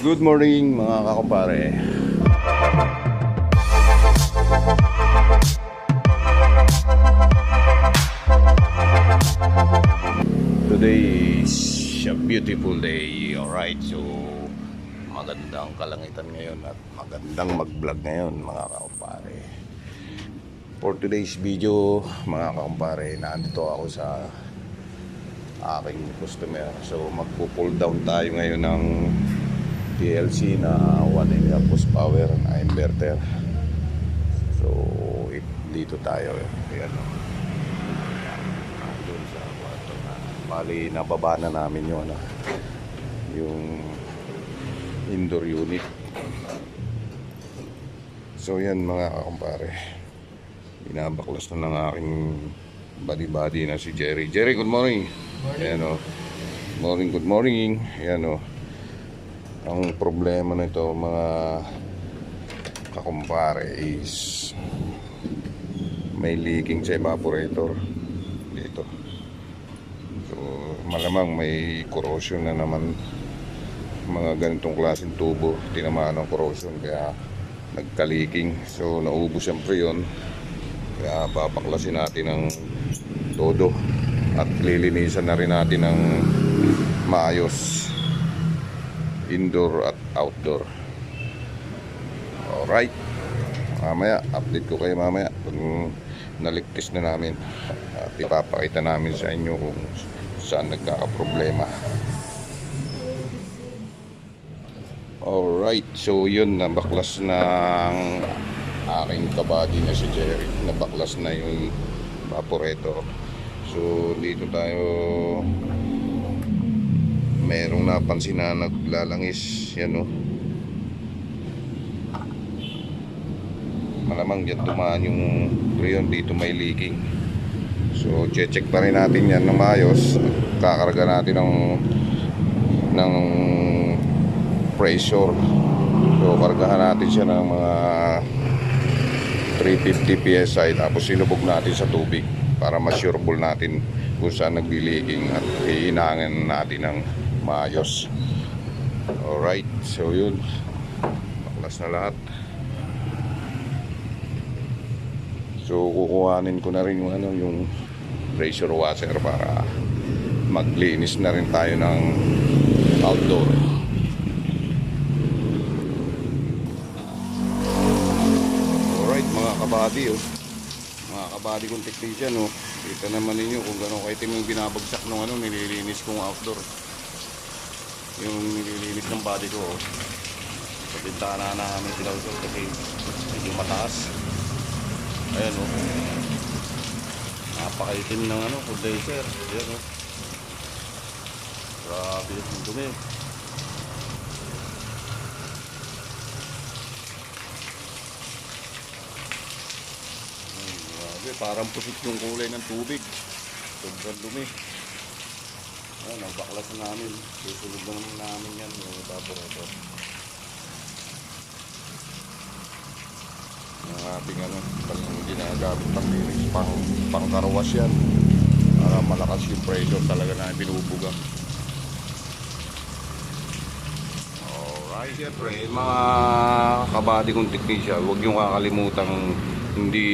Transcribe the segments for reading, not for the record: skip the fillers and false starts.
Good morning mga kakumpare. Today is a beautiful day. Alright, so magandang kalangitan ngayon at magandang mag-vlog ngayon mga kakumpare. For today's video mga kakumpare, nandito ako sa aking customer. So magpo-pull down tayo ngayon ng PLC na 1.5 horsepower na inverter. So dito tayo. Ayan, doon sa kwarto na bali nababa na namin yung indoor unit. So yan mga kakumpare, binabaklas na ng aking buddy na si Jerry. Jerry, good morning. Ayan, good morning. Ayan, ang problema nito mga kakumpare is may leaking sa evaporator dito. So malamang may corrosion na naman, mga ganitong klaseng tubo tinamaan ng corrosion kaya nagka-leaking. So naubos yung freon, kaya babaklasin natin ng todo at lilinisan na rin natin ng maayos, indoor at outdoor. Alright, mamaya update ko kayo mamaya pag naligtis na namin at ipapakita namin sa inyo kung saan nagkakaproblema. Alright, so yun, nabaklas ng aking kabady na si Jerry, nabaklas na yung evaporator. So dito tayo merong napansin na naglalangis. Yan, malamang dyan tumaan yung freon, dito may leaking. So check pa rin natin yan ng maayos. Kakarga natin ng pressure. So kargahan natin siya ng mga 350 PSI, tapos sinubog natin sa tubig para ma-sureball natin kung saan nagbi-leaking at iinangan natin ng maayos. Alright, so yun, baklas na lahat. So kukuhanin ko na rin yung pressure washer para maglinis na rin tayo ng outdoor. Alright mga kabady, mga kabady kong technician, kita naman ninyo kung gano'ng kaitim yung binabagsak ng nililinis kong outdoor. Yung nililinis ng body ko, sa bintana namin tinawag kasi medyo mataas. Ayan, napakaitim ng condenser. Ayan, grabe yung dumi. Grabe, parang pusit yung kulay ng tubig. Sobrang dumi. Ayan, nagbaklas na namin. Susunod naman namin yan yung evaporator. Yung ating pang ginagamit pang karawas yan para malakas yung pressure talaga na binubuga. Alright, siyempre mga kabady kong technician, huwag yung kakalimutan hindi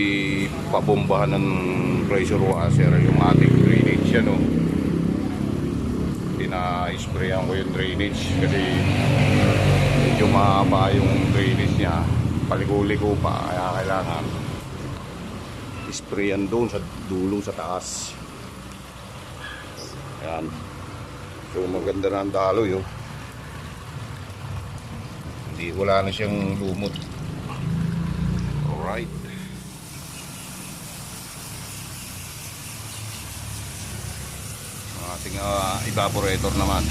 pabombahan ng pressure washer yung ating drainage yan, Pina-sprayan ko yung drainage kasi medyo mahaba yung drainage niya, paliko-liko pa, kaya kailangan sprayan doon sa dulo sa taas. Ayan, so maganda na ang daloy, hindi, wala na siyang lumot. Alright, ang ating evaporator naman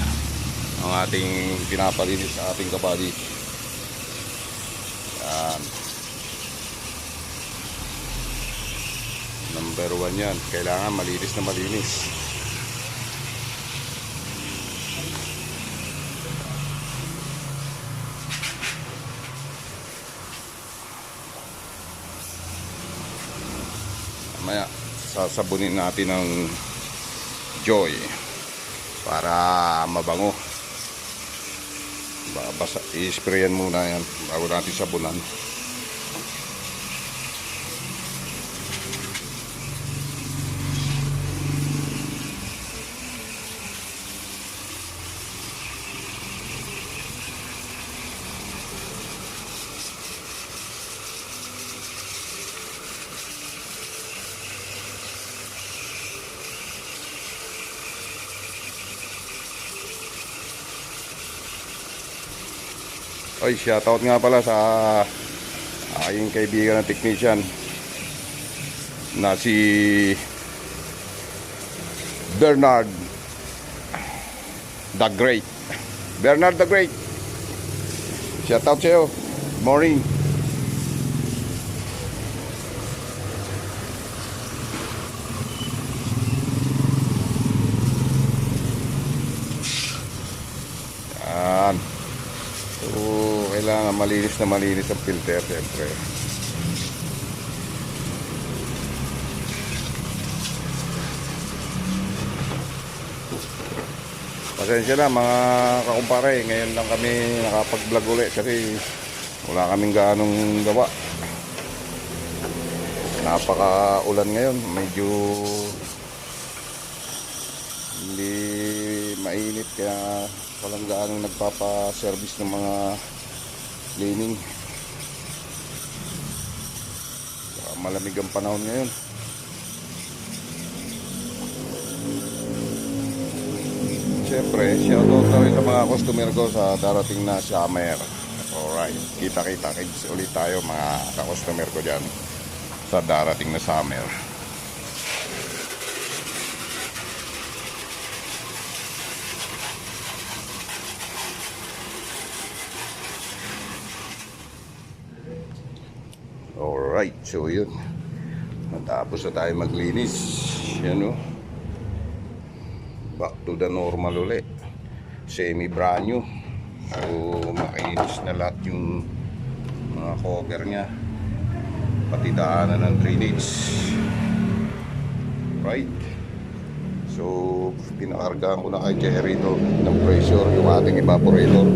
ang ating pinapalinis sa ating kabady. Yan, number 1 yan, kailangan malinis na malinis. Mamaya sasabunin natin ng Joy para mabango. Basa, i-sprayan muna yan bago natin sabunan. Ay, shoutout nga pala sa aking kaibigan na technician na si Bernard the Great. Bernard the Great. Shoutout sa'yo. Morning. Yan. So, kailangan malinis na malinis ang filter, siyempre. Pasensya na mga kakumpare, ngayon lang kami nakapag-vlog ulit kasi wala kaming ganong gawa. Napaka-ulan ngayon, medyo hindi mainit kaya walang gaanong nagpapa-service ng mga cleaning. Malamig ang panahon ngayon. Siyempre, shoutout na rin sa mga customer ko sa darating na summer. Alright, kita-kita ulit tayo mga ka-customer ko dyan sa darating na summer. Alright, so yun. Matapos na tayo maglinis. Yan o. Back to the normal ulit. Semi brand new. So makinis na lahat yung mga cover nya. Pati daanan ng drainage. Right. So pinakargaan ko na kay Jerry ito ng pressure yung ating evaporator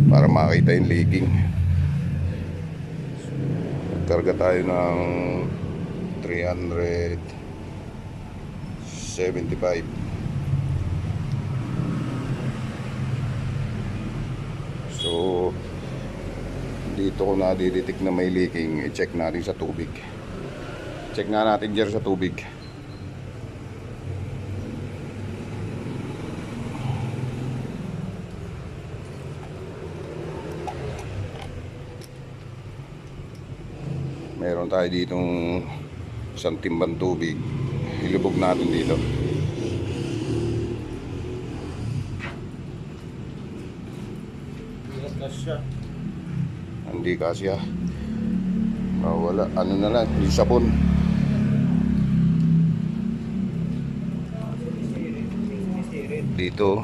para makita yung leaking. Karga tayo ng 375. So dito ko na-detect na may leaking. I-check natin sa tubig. Check nga natin dyan sa tubig. Meron tayo ditong isang timbang tubig. Ilubog natin dito. Hindi kasya. Wala. Ano na lang, yung sabon. Dito.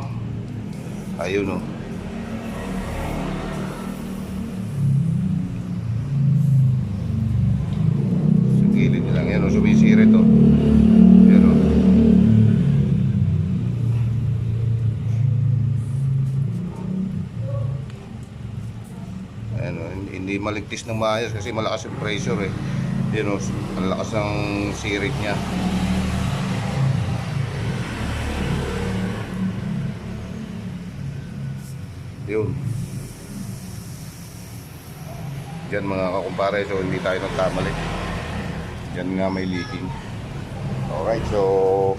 Ayun o. Gilid lang yan o, sumisirit o. Yan o. Ayan o, hindi maligtis ng maayos kasi malakas yung pressure eh. Yan o, malakas ang sirit nya. Yun. Diyan mga kakumpare, so hindi tayo nagkamali. Yan nga may leaking. Alright, so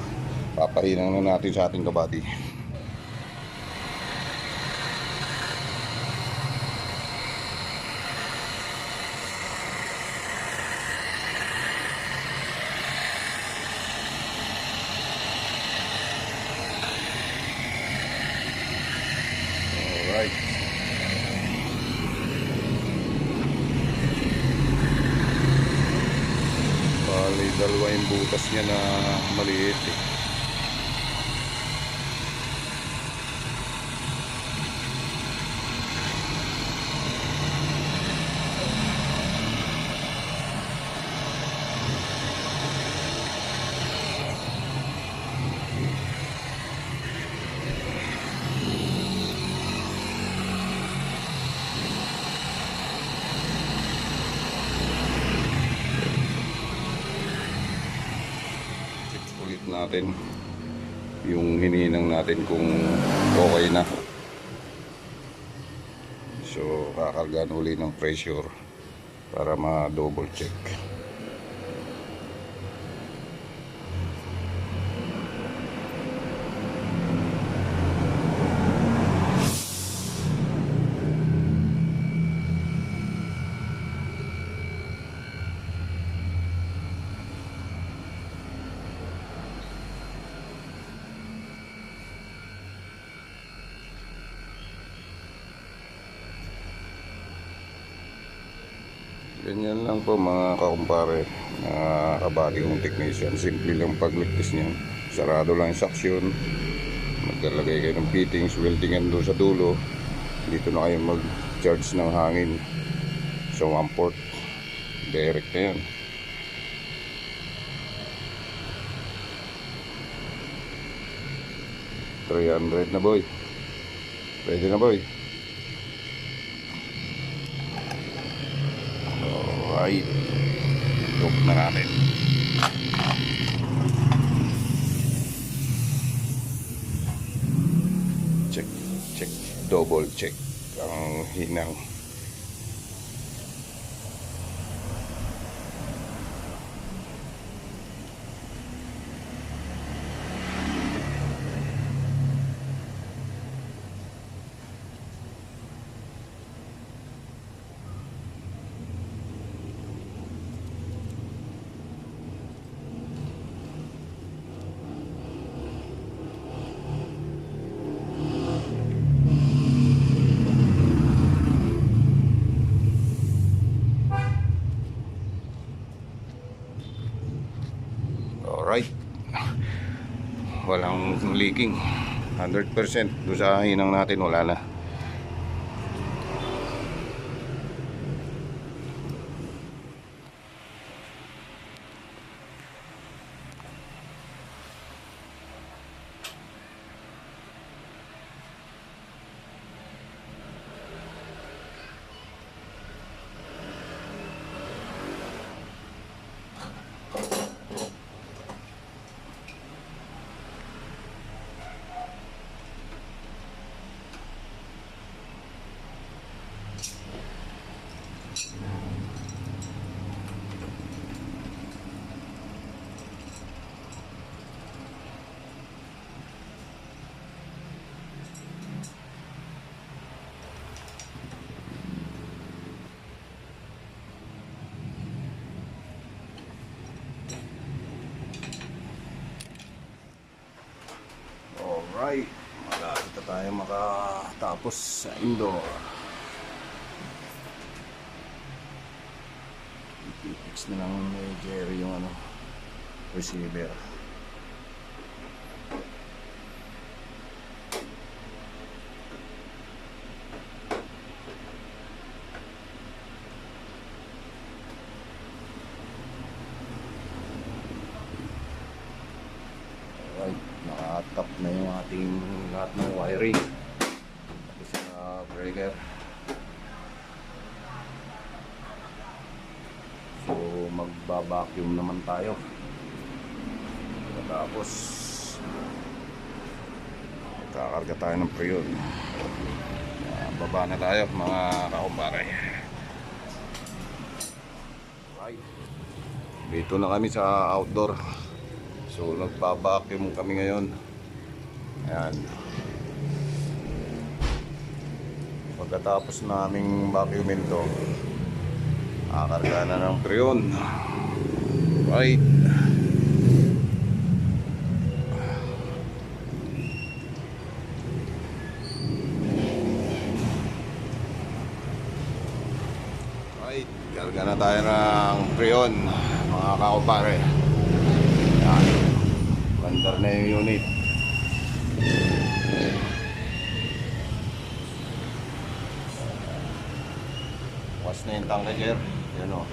papahinang na natin sa ating kabady. Alright. Dalawa yung butas niya na maliit eh. natin yung hininang natin kung okay na. So kakargaan uli ng pressure para ma-double check. Ganyan lang po mga kakumpare, mga kabady kong technician. Simple lang pagligtis niyan. Sarado lang yung suction. Maglalagay kayo ng fittings, weldingan doon sa dulo. Dito na kayo mag-charge ng hangin sa 1/4. Direct na yan. $300 na boy. Pwede na boy. Alright, look na natin. Check, check, double check ang hinang. Alright, walang leaking, 100%. Doon sa hinang natin wala na. Alright, malapit na tayo makatapos sa indoor. I-fix na lang ni Jerry yung receiver. Alright, nakatap na yung ating lahat ng wiring pati sa breaker. So magba-vacuum naman tayo. Tapos kakarga tayo ng preyon. Baba na tayo mga kakumpare. Right, dito na kami sa outdoor. So nagpa-vacuum kami ngayon. Ayan. Pagkatapos naming vacuumin to, kakarga na ng preyon. Right, karga na tayo ng preyon mga kakumpare. Yan, bandar na yung unit. Bukas na yung tangka, Jer. Yan o,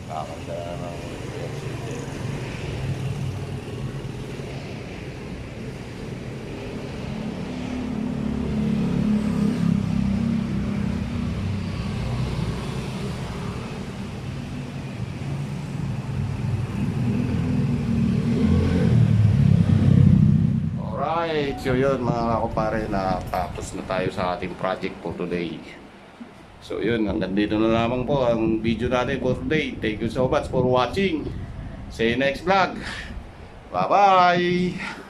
kakarga na ng preyon. So yun mga kapare, natapos na tayo sa ating project for today. So yun, hanggang dito na lamang po ang video natin for today. Thank you so much for watching. See you next vlog. Bye bye.